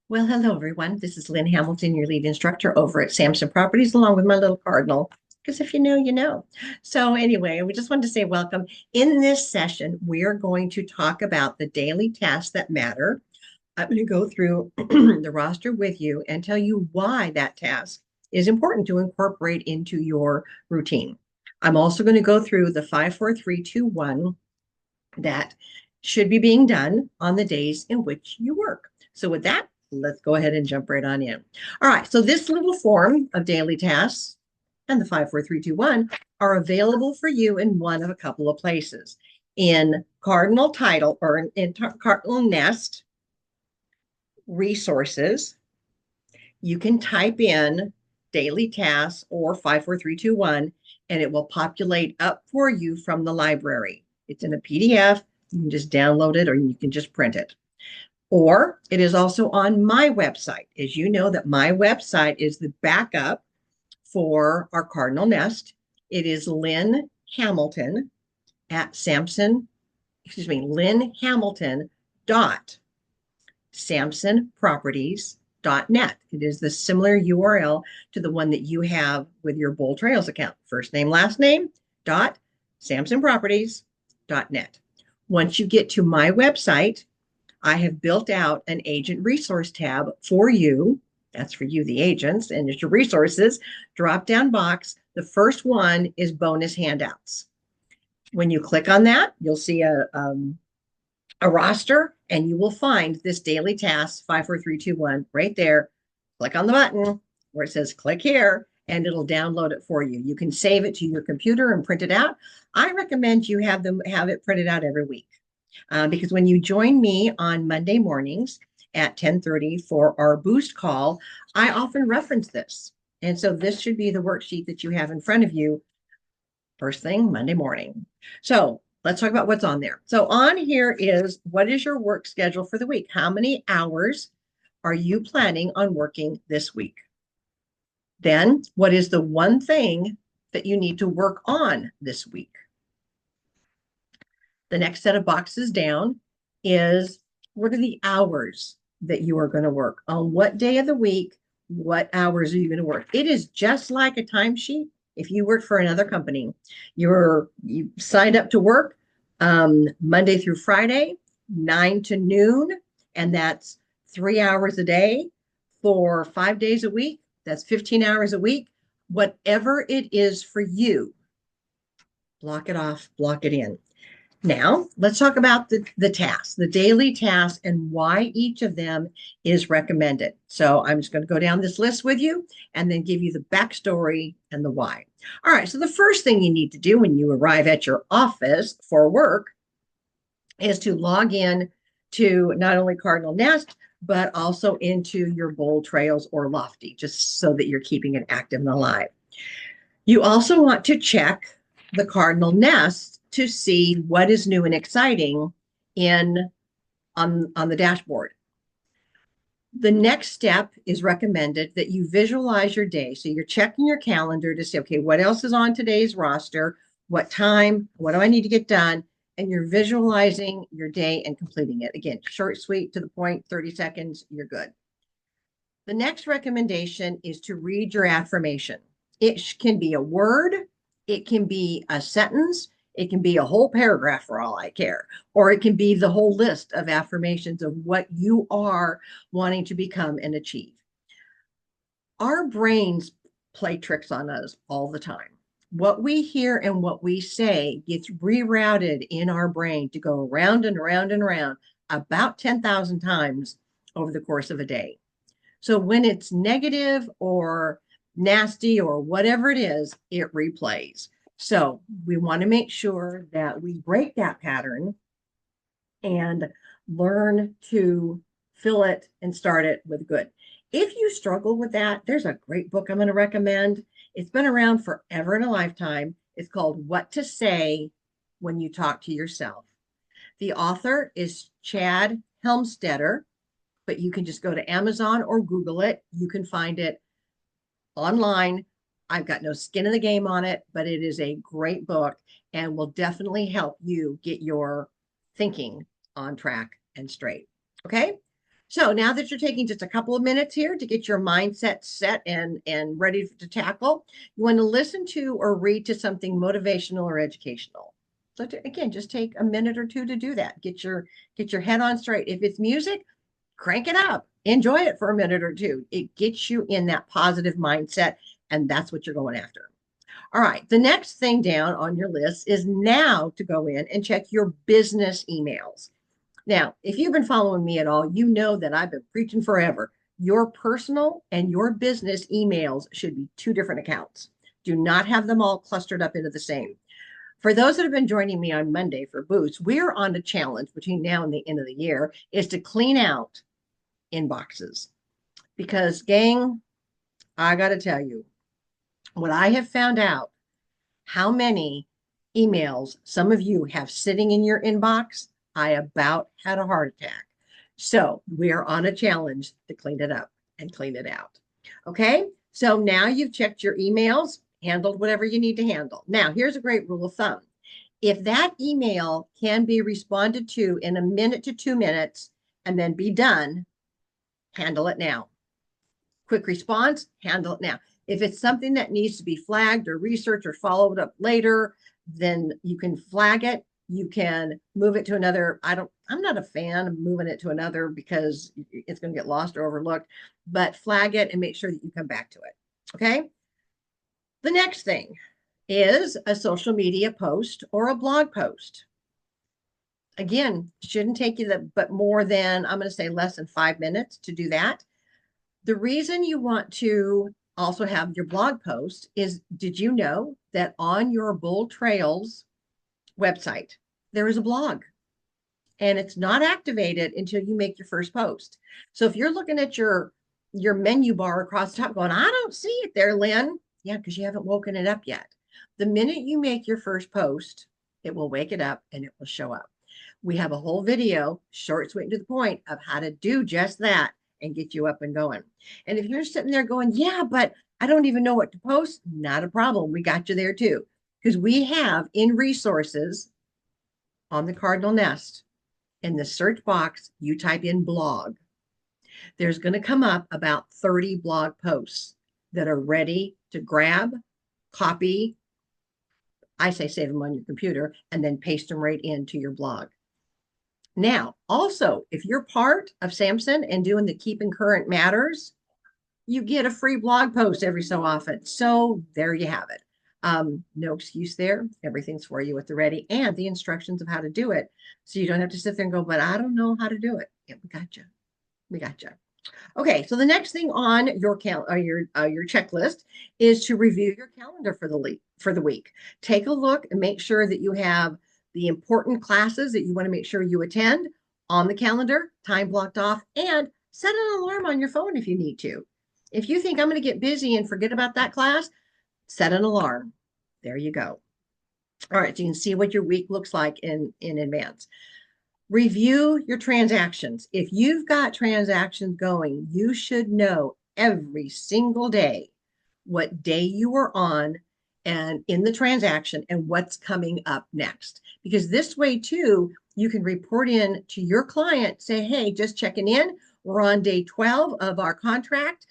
Well, hello, everyone. This is Lynn Hamilton, your lead instructor over at Samson Properties, along with my little cardinal, because if you know, you know. So, anyway, we just wanted to say welcome. In this session, we are going to talk about the daily tasks that matter. I'm going to go through the roster with you and tell you why that task is important to incorporate into your routine. I'm also going to go through the 5, 4, 3, 2, 1 that should be being done on the days in which you work. So with that, let's go ahead and jump right on in. All right, so this little form of daily tasks and the 5, 4, 3, 2, 1 are available for you in one of a couple of places. In Cardinal Title or in Cardinal Nest resources, you can type in daily tasks or 5, 4, 3, 2, 1, and it will populate up for you from the library. It's in a PDF. You can just download it or you can just print it. Or it is also on my website. As you know, that my website is the backup for our Cardinal Nest. It is Lynn Hamilton at Samson, Lynn Hamilton dot samsonproperties.net. It is the similar URL to the one that you have with your Bold Trails account. First name, last name, dot samsonproperties.net. Once you get to my website, I have built out an agent resource tab for you. That's for you, the agents, and it's your resources drop down box. The first one is bonus handouts. When you click on that, you'll see a roster and you will find this daily task 5, 4, 3, 2, 1 right there. Click on the button where it says click here and it'll download it for you. You can save it to your computer and print it out. I recommend you have it printed out every week because when you join me on Monday mornings at 10:30 for our boost call, I often reference this. And so this should be the worksheet that you have in front of you first thing Monday morning. So let's talk about what's on there. So on here is what is your work schedule for the week? How many hours are you planning on working this week? Then what is the one thing that you need to work on this week? The next set of boxes down is what are the hours that you are going to work? On what day of the week, what hours are you going to work? It is just like a timesheet. If you work for another company, you signed up to work Monday through Friday, 9 to noon, and that's 3 hours a day for 5 days a week. That's 15 hours a week. Whatever it is for you, block it off, block it in. Now, let's talk about the tasks, the daily tasks, and why each of them is recommended. So I'm just going to go down this list with you and then give you the backstory and the why. All right, so the first thing you need to do when you arrive at your office for work is to log in to not only Cardinal Nest, but also into your Bold Trails or Lofty, just so that you're keeping it active and alive. You also want to check the Cardinal Nest to see what is new and exciting in on the dashboard. The next step is recommended that you visualize your day. So you're checking your calendar to say, okay, what else is on today's roster? What time? What do I need to get done? And you're visualizing your day and completing it. Again, short, sweet, to the point, 30 seconds, you're good. The next recommendation is to read your affirmation. It can be a word, it can be a sentence, it can be a whole paragraph for all I care, or it can be the whole list of affirmations of what you are wanting to become and achieve. Our brains play tricks on us all the time. What we hear and what we say gets rerouted in our brain to go around and around and around about 10,000 times over the course of a day. So when it's negative or nasty or whatever it is, it replays. So we want to make sure that we break that pattern and learn to fill it and start it with good. If you struggle with that, there's a great book I'm going to recommend. It's been around forever and a lifetime. It's called What to Say When You Talk to Yourself. The author is Chad Helmstetter, but you can just go to Amazon or Google it. You can find it online. I've got no skin in the game on it, but it is a great book and will definitely help you get your thinking on track and straight. Okay. So now that you're taking just a couple of minutes here to get your mindset set and ready to tackle, you want to listen to or read to something motivational or educational. So again, just take a minute or two to do that. Get your head on straight. If it's music, crank it up. Enjoy it for a minute or two. It gets you in that positive mindset, and that's what you're going after. All right. The next thing down on your list is now to go in and check your business emails. Now, if you've been following me at all, you know that I've been preaching forever. Your personal and your business emails should be two different accounts. Do not have them all clustered up into the same. For those that have been joining me on Monday for Boost, we're on a challenge between now and the end of the year is to clean out inboxes. Because, gang, I got to tell you, what I have found out, how many emails some of you have sitting in your inbox, I about had a heart attack. So we are on a challenge to clean it up and clean it out. Okay. So now you've checked your emails, handled whatever you need to handle. Now, here's a great rule of thumb. If that email can be responded to in a minute to 2 minutes and then be done, handle it now. Quick response, handle it now. If it's something that needs to be flagged or researched or followed up later, then you can flag it. You can move it to another. I'm not a fan of moving it to another because it's going to get lost or overlooked, but flag it and make sure that you come back to it. Okay. The next thing is a social media post or a blog post. Again, shouldn't take you but more than, I'm going to say less than 5 minutes to do that. The reason you want to also have your blog post is, did you know that on your Bold Trails website, there is a blog and it's not activated until you make your first post. So if you're looking at your menu bar across the top going, I don't see it there, Lynn. Yeah, because you haven't woken it up yet. The minute you make your first post, it will wake it up and it will show up. We have a whole video, short, sweet, and to the point, of how to do just that and get you up and going. And if you're sitting there going, yeah, but I don't even know what to post, not a problem. We got you there too. Because we have in resources on the Cardinal Nest, in the search box, you type in blog. There's going to come up about 30 blog posts that are ready to grab, copy. I say save them on your computer and then paste them right into your blog. Now, also, if you're part of Samson and doing the Keeping Current Matters, you get a free blog post every so often. So there you have it. No excuse there. Everything's for you at the ready and the instructions of how to do it. So you don't have to sit there and go, but I don't know how to do it. Yeah, we got you. We got you. Okay, so the next thing on your your checklist is to review your calendar for the week. Take a look and make sure that you have the important classes that you want to make sure you attend on the calendar, time blocked off, and set an alarm on your phone if you need to. If you think I'm going to get busy and forget about that class, set an alarm. There you go. All right, so you can see what your week looks like in advance. Review your transactions. If you've got transactions going, you should know every single day what day you are on and in the transaction and what's coming up next. Because this way too, you can report in to your client, say, hey, just checking in. We're on day 12 of our contract.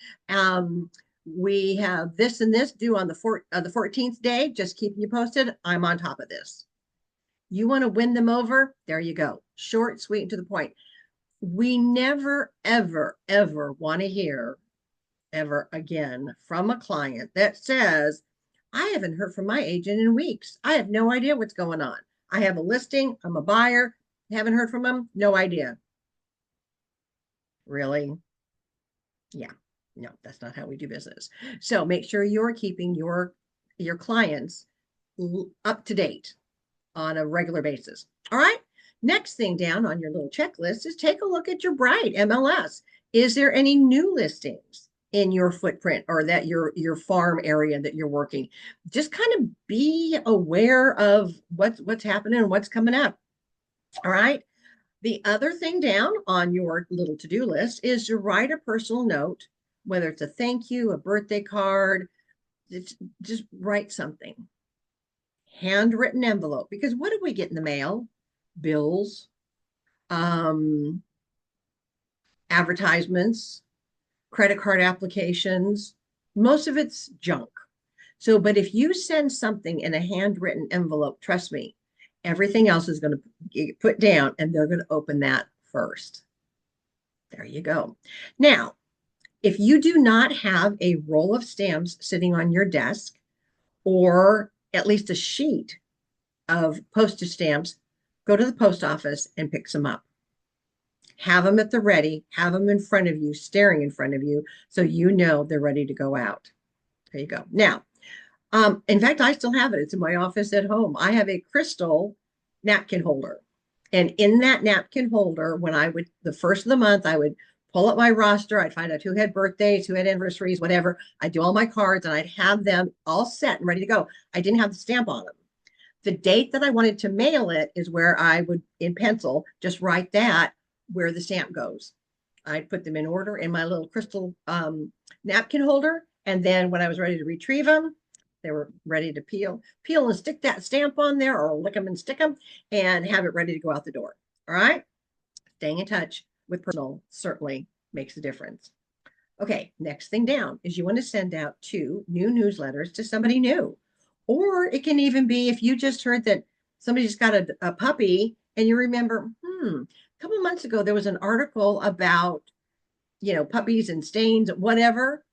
We have this and this due on the 14th day. Just keeping you posted. I'm on top of this. You want to win them over? There you go. Short, sweet, and to the point. We never, ever, ever want to hear ever again from a client that says, I haven't heard from my agent in weeks. I have no idea what's going on. I have a listing. I'm a buyer. Haven't heard from them. No idea. Really? Yeah. No, that's not how we do business. So make sure you're keeping your clients up to date on a regular basis. All right. Next thing down on your little checklist is take a look at your Bright MLS. Is there any new listings in your footprint or that your farm area that you're working? Just kind of be aware of what's happening and what's coming up. All right. The other thing down on your little to-do list is to write a personal note, whether it's a thank you, a birthday card, just write something. Handwritten envelope, because what do we get in the mail? Bills, advertisements, credit card applications. Most of it's junk. So, but if you send something in a handwritten envelope, trust me, everything else is going to get put down and they're going to open that first. There you go. Now, if you do not have a roll of stamps sitting on your desk or at least a sheet of postage stamps, go to the post office and pick some up. Have them at the ready, have them in front of you, staring in front of you, so you know they're ready to go out. There you go. Now, in fact, I still have it. It's in my office at home. I have a crystal napkin holder. And in that napkin holder, when I would, the first of the month, I would pull up my roster. I'd find out who had birthdays, who had anniversaries, whatever. I'd do all my cards and I'd have them all set and ready to go. I didn't have the stamp on them. The date that I wanted to mail it is where I would, in pencil, just write that where the stamp goes. I'd put them in order in my little crystal napkin holder. And then when I was ready to retrieve them, they were ready to peel and stick that stamp on there or lick them and stick them and have it ready to go out the door. All right. Staying in touch with personal certainly makes a difference. Okay. Next thing down is you want to send out 2 new newsletters to somebody new. Or it can even be if you just heard that somebody just got a puppy and you remember, a couple of months ago, there was an article about, puppies and stains, whatever.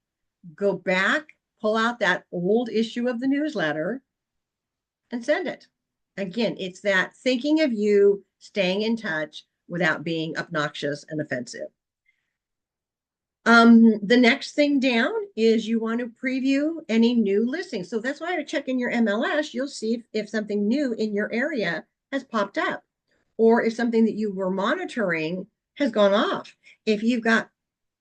Go back, pull out that old issue of the newsletter and send it. Again, it's that thinking of you, staying in touch without being obnoxious and offensive. The next thing down is you want to preview any new listings. So that's why I check in your MLS. You'll see if something new in your area has popped up or if something that you were monitoring has gone off. If you've got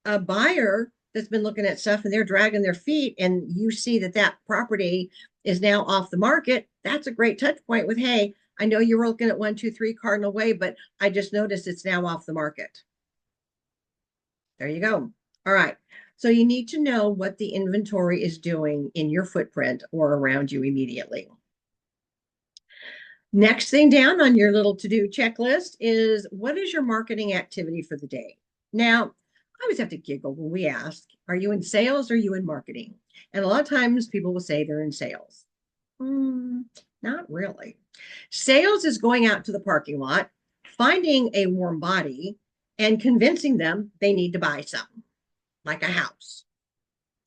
a buyer that's been looking at stuff and they're dragging their feet and you see that that property is now off the market, that's a great touch point with, hey, I know you were looking at 123 Cardinal Way, but I just noticed it's now off the market. There you go. All right. So you need to know what the inventory is doing in your footprint or around you immediately. Next thing down on your little to-do checklist is what is your marketing activity for the day? Now, I always have to giggle when we ask, are you in sales or are you in marketing? And a lot of times people will say they're in sales. Not really. Sales is going out to the parking lot, finding a warm body, and convincing them they need to buy something, like a house.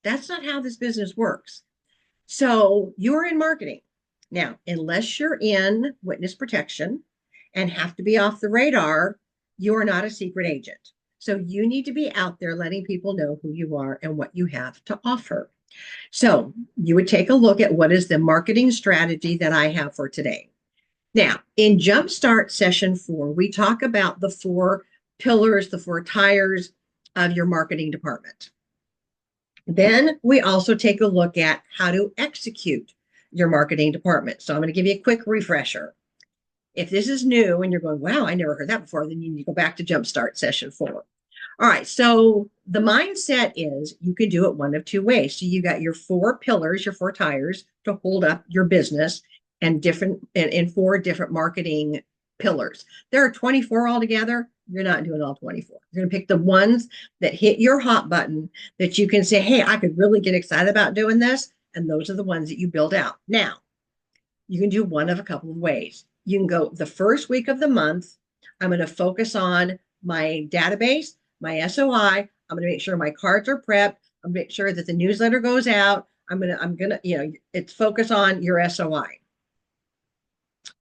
That's not how this business works. So you're in marketing. Now, unless you're in witness protection and have to be off the radar, you're not a secret agent. So you need to be out there letting people know who you are and what you have to offer. So you would take a look at what is the marketing strategy that I have for today. Now, in Jumpstart session 4, we talk about the 4 pillars, the 4 tires of your marketing department. Then we also take a look at how to execute your marketing department. So I'm going to give you a quick refresher. If this is new and you're going, wow, I never heard that before, then you need to go back to Jumpstart session 4. All right, so the mindset is you can do it one of 2 ways. So you got your 4 pillars, your 4 tires to hold up your business and in 4 different marketing pillars. There are 24 altogether. You're not doing all 24. You're going to pick the ones that hit your hot button that you can say, hey, I could really get excited about doing this. And those are the ones that you build out. Now, you can do one of a couple of ways. You can go the first week of the month. I'm going to focus on my database, my SOI. I'm going to make sure my cards are prepped. I'm going to make sure that the newsletter goes out. I'm going to, it's focus on your SOI.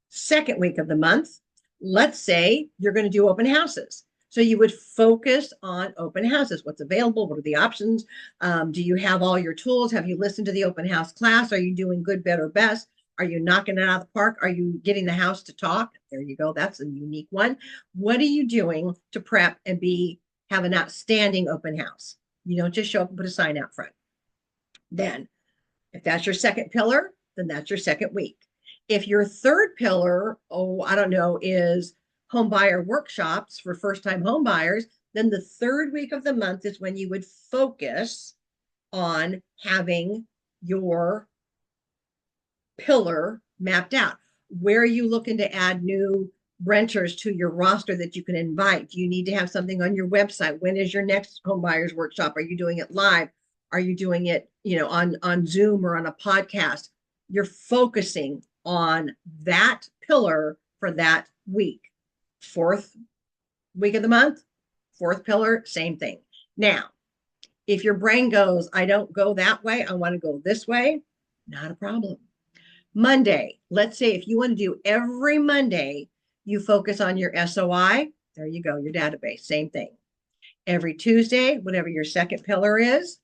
Second week of the month, let's say you're going to do open houses. So you would focus on open houses. What's available? What are the options? Do you have all your tools? Have you listened to the open house class? Are you doing good, better, best? Are you knocking it out of the park? Are you getting the house to talk? There you go. That's a unique one. What are you doing to prep and have an outstanding open house? You don't just show up and put a sign out front. Then, if that's your second pillar, then that's your second week. If your third pillar, is home buyer workshops for first-time home buyers, then the third week of the month is when you would focus on having your pillar mapped out. Where are you looking to add new renters to your roster that you can invite? Do you need to have something on your website? When is your next home buyers workshop? Are you doing it live? Are you doing it, on Zoom or on a podcast? You're focusing on that pillar for that week. Fourth week of the month, fourth pillar, same thing. Now, if your brain goes, I don't go that way, I want to go this way, not a problem. Monday, let's say if you want to do every Monday, you focus on your SOI. There you go, your database, same thing. Every Tuesday, whatever your second pillar is.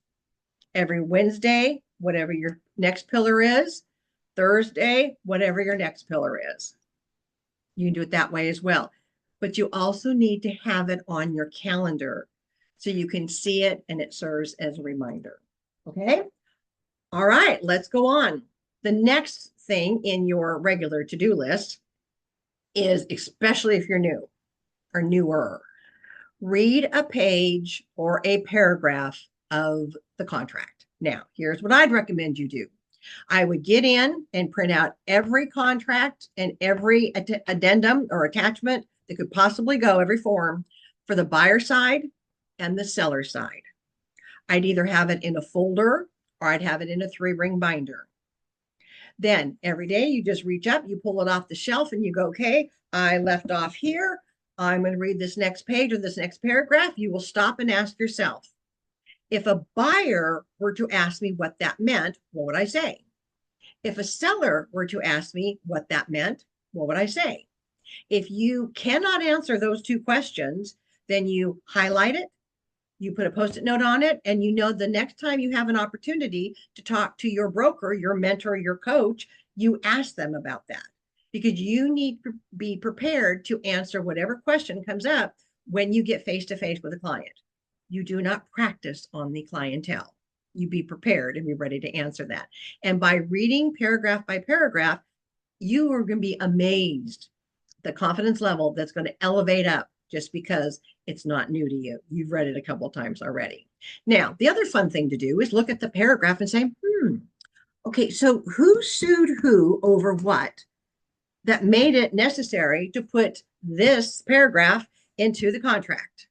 Every Wednesday, whatever your next pillar is. Thursday, whatever your next pillar is. You can do it that way as well. But you also need to have it on your calendar so you can see it and it serves as a reminder. Okay? All right, let's go on. The next thing in your regular to-do list is, especially if you're new or newer, read a page or a paragraph of the contract. Now, here's what I'd recommend you do. I would get in and print out every contract and every addendum or attachment that could possibly go, every form, for the buyer side and the seller side. I'd either have it in a folder or I'd have it in a 3-ring binder. Then every day you just reach up, you pull it off the shelf and you go, okay, I left off here. I'm going to read this next page or this next paragraph. You will stop and ask yourself, if a buyer were to ask me what that meant, what would I say? If a seller were to ask me what that meant, what would I say? If you cannot answer those two questions, then you highlight it, you put a Post-it note on it, and you know the next time you have an opportunity to talk to your broker, your mentor, your coach, you ask them about that, because you need to be prepared to answer whatever question comes up when you get face-to-face with a client. You do not practice on the clientele. You be prepared and be ready to answer that. And by reading paragraph by paragraph, you are going to be amazed the confidence level that's going to elevate up just because it's not new to you. You've read it a couple of times already. Now, the other fun thing to do is look at the paragraph and say, okay, so who sued who over what that made it necessary to put this paragraph into the contract?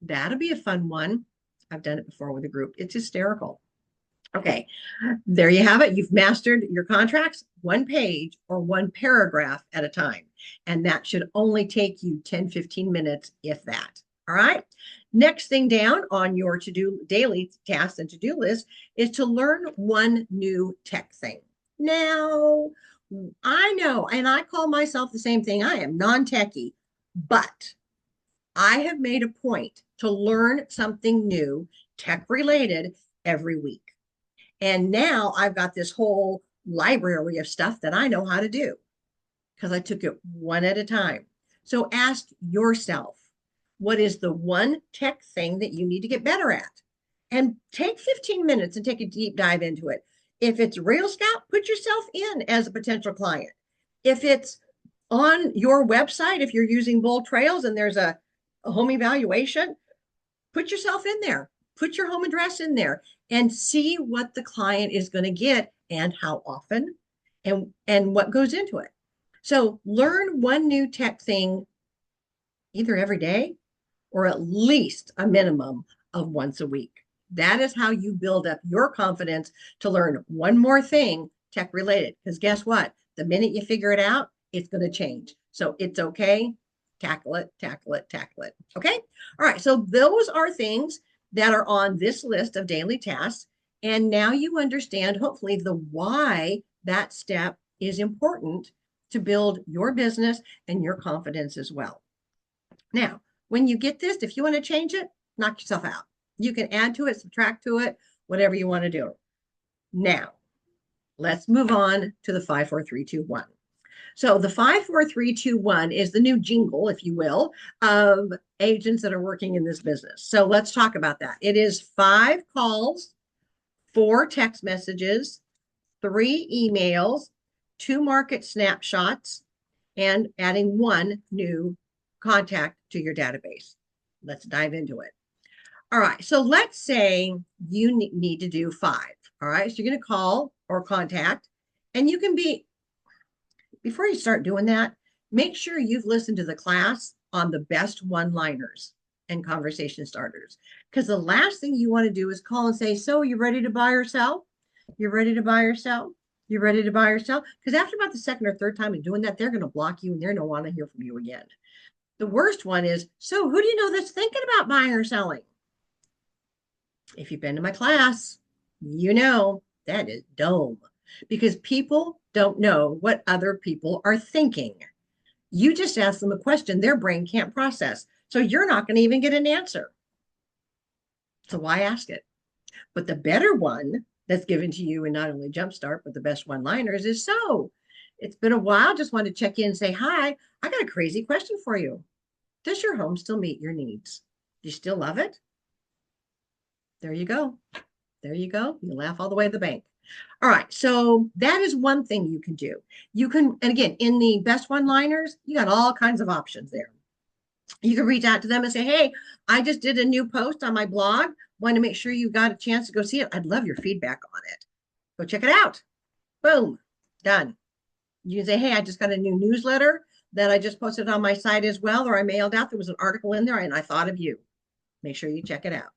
That'll be a fun one. I've done it before with a group. It's hysterical. Okay, there you have it. You've mastered your contracts, one page or one paragraph at a time. And that should only take you 10, 15 minutes, if that. All right. Next thing down on your to-do daily tasks and to-do list is to learn one new tech thing. Now, I know, and I call myself the same thing. I am non-techie, but I have made a point to learn something new, tech related, every week. And now I've got this whole library of stuff that I know how to do because I took it one at a time. So ask yourself, what is the one tech thing that you need to get better at? And take 15 minutes and take a deep dive into it. If it's Real Scout, put yourself in as a potential client. If it's on your website, if you're using Bold Trails and there's a home evaluation, put yourself in there. Put your home address in there and see what the client is going to get and how often and what goes into it. So learn one new tech thing either every day or at least a minimum of once a week. That is how you build up your confidence to learn one more thing tech related. Because guess what? The minute you figure it out, it's going to change. So it's okay. Tackle it, tackle it, tackle it. Okay. All right. So those are things that are on this list of daily tasks. And now you understand, hopefully, the why that step is important to build your business and your confidence as well. Now, when you get this, if you want to change it, knock yourself out. You can add to it, subtract to it, whatever you want to do. Now, let's move on to the 5, 4, 3, 2, 1. So the 5, 4, 3, 2, 1 is the new jingle, if you will, of agents that are working in this business. So let's talk about that. It is 5 calls, 4 text messages, 3 emails, 2 market snapshots, and adding 1 new contact to your database. Let's dive into it. All right. So let's say you need to do 5. All right. So you're going to call or contact, and you can be, before you start doing that, make sure you've listened to the class on the best one-liners and conversation starters. Because the last thing you want to do is call and say, so you ready to buy or sell? You're ready to buy or sell? You're ready to buy or sell? Because after about the second or third time of doing that, they're going to block you and they're going to want to hear from you again. The worst one is, so who do you know that's thinking about buying or selling? If you've been to my class, you know that is dumb because people don't know what other people are thinking. You just ask them a question their brain can't process. So you're not going to even get an answer. So why ask it? But the better one that's given to you in not only Jumpstart, but the best one-liners is, so it's been a while. Just wanted to check in and say, hi, I got a crazy question for you. Does your home still meet your needs? Do you still love it? There you go. There you go. You laugh all the way to the bank. All right. So that is one thing you can do. You can, and again, in the best one-liners, you got all kinds of options there. You can reach out to them and say, hey, I just did a new post on my blog. Want to make sure you got a chance to go see it. I'd love your feedback on it. Go check it out. Boom. Done. You can say, hey, I just got a new newsletter that I just posted on my site as well, or I mailed out. There was an article in there and I thought of you. Make sure you check it out.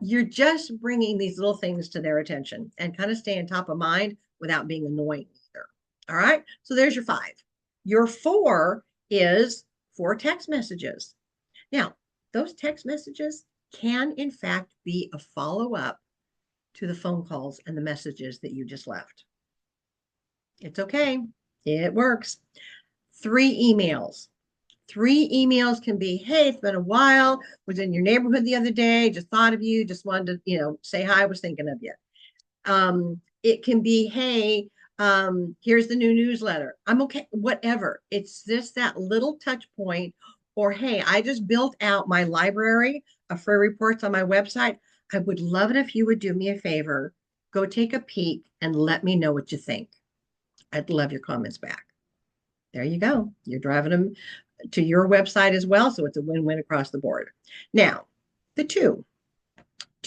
You're just bringing these little things to their attention and kind of staying top of mind without being annoying either. All right. So there's your 5. Your 4 is 4 text messages. Now, those text messages can, in fact, be a follow-up to the phone calls and the messages that you just left. It's okay. It works. 3 emails. 3 emails can be, hey, it's been a while, was in your neighborhood the other day, just thought of you, just wanted to, say hi, I was thinking of you. It can be, hey, here's the new newsletter. I'm okay, whatever. It's just that little touch point, or hey, I just built out my library of free reports on my website. I would love it if you would do me a favor, go take a peek and let me know what you think. I'd love your comments back. There you go. You're driving them to your website as well. So it's a win-win across the board. Now, the 2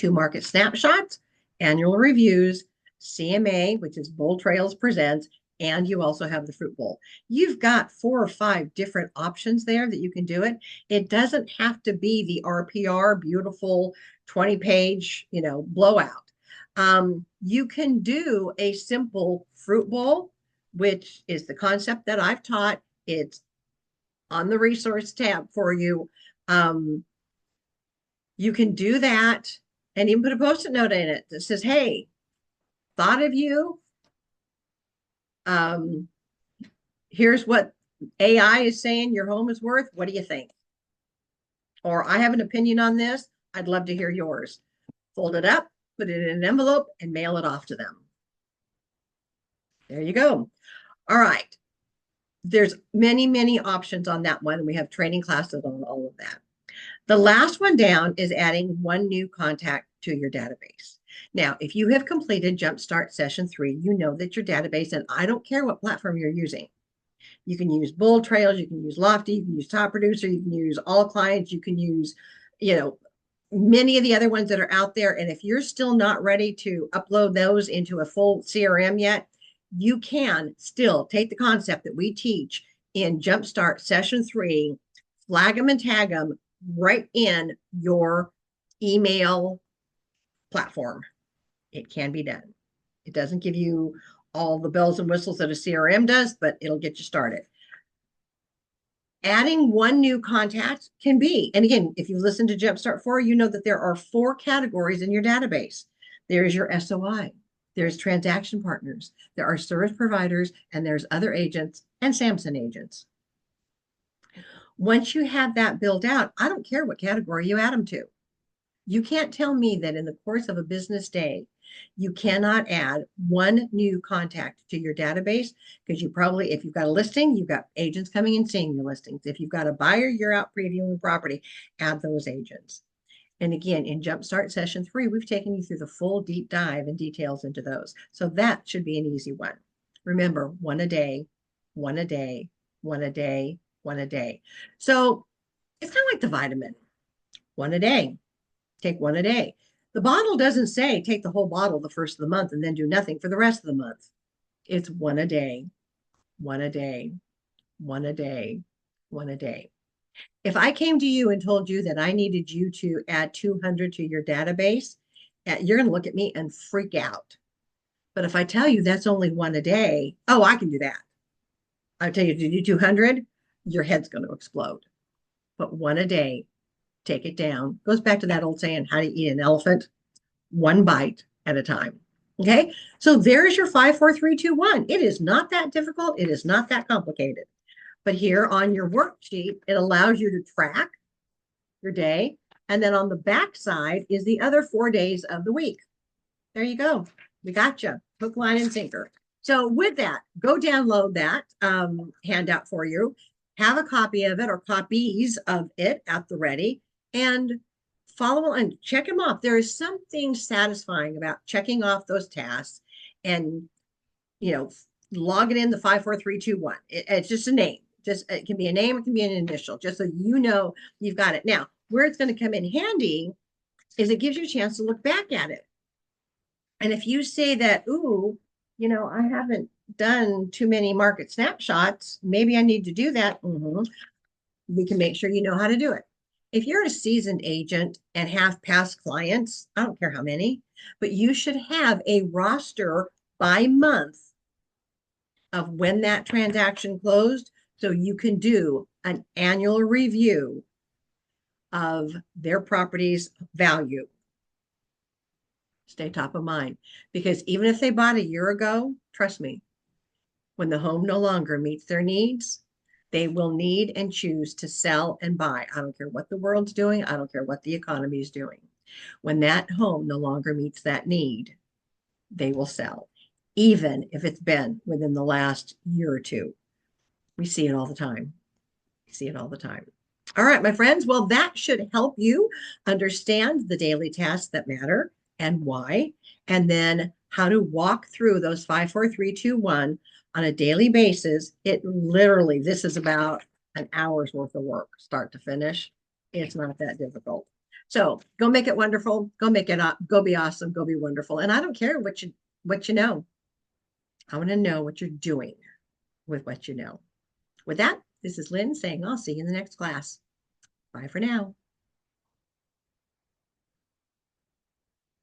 market snapshots, annual reviews, CMA, which is Bold Trails Presents, and you also have the Fruit Bowl. You've got 4 or 5 different options there that you can do it. It doesn't have to be the RPR, beautiful 20-page, blowout. You can do a simple Fruit Bowl, which is the concept that I've taught. It's on the resource tab for you. You can do that and even put a post-it note in it that says, hey, thought of you. Here's what AI is saying your home is worth. What do you think? Or I have an opinion on this. I'd love to hear yours. Fold it up, put it in an envelope, and mail it off to them. There you go. All right. There's many, many options on that one. And we have training classes on all of that. The last one down is adding 1 new contact to your database. Now, if you have completed Jumpstart Session 3, you know that your database, and I don't care what platform you're using. You can use Bold Trails, you can use Lofty, you can use Top Producer, you can use All Clients, you can use, many of the other ones that are out there. And if you're still not ready to upload those into a full CRM yet, you can still take the concept that we teach in Jumpstart Session 3, flag them and tag them right in your email platform. It can be done. It doesn't give you all the bells and whistles that a CRM does, but it'll get you started. Adding 1 new contact can be, and again, if you listen to Jumpstart 4, you know that there are 4 categories in your database. There's your SOI, there's transaction partners, there are service providers, and there's other agents and Samson agents. Once you have that built out, I don't care what category you add them to. You can't tell me that in the course of a business day, you cannot add 1 new contact to your database, because you probably, if you've got a listing, you've got agents coming and seeing your listings. If you've got a buyer, you're out previewing property, add those agents. And again, in Jumpstart Session 3, we've taken you through the full deep dive and details into those. So that should be an easy one. Remember, 1 a day, 1 a day, 1 a day, 1 a day. So it's kind of like the vitamin, 1 a day. Take 1 a day. The bottle doesn't say take the whole bottle the first of the month and then do nothing for the rest of the month. It's 1 a day, 1 a day, 1 a day, one a day. If I came to you and told you that I needed you to add 200 to your database, you're going to look at me and freak out. But if I tell you that's only one a day, oh, I can do that. I tell you to do 200, your head's going to explode. But one a day, take it down. Goes back to that old saying, how to eat an elephant, one bite at a time. Okay. So there's your 5, 4, 3, 2, 1. It is not that difficult. It is not that complicated. But here on your worksheet, it allows you to track your day. And then on the back side is the other 4 days of the week. There you go. We got you. Hook, line, and sinker. So with that, go download that handout for you. Have a copy of it or copies of it at the ready and follow and check them off. There is something satisfying about checking off those tasks and, you know, logging in the 5, 4, 3, 2, 1. It's just a name. Just it can be a name, it can be an initial, just so you know you've got it. Now, where it's going to come in handy is it gives you a chance to look back at it. And if you say that, ooh, you know, I haven't done too many market snapshots, maybe I need to do that. We can make sure you know how to do it. If you're a seasoned agent and have past clients, I don't care how many, but you should have a roster by month of when that transaction closed so you can do an annual review of their property's value. Stay top of mind because even if they bought a year ago, trust me, when the home no longer meets their needs, they will need and choose to sell and buy. I don't care what the world's doing. I don't care what the economy is doing. When that home no longer meets that need, they will sell, even if it's been within the last year or two. We see it all the time. We see it all the time. All right, my friends. Well, that should help you understand the daily tasks that matter and why, and then how to walk through those 5, 4, 3, 2, 1 on a daily basis. It literally, this is about an hour's worth of work, start to finish. It's not that difficult. So go make it wonderful. Go make it up. Go be awesome. Go be wonderful. And I don't care what you know. I want to know what you're doing with what you know. With that, this is Lynn saying I'll see you in the next class. Bye for now.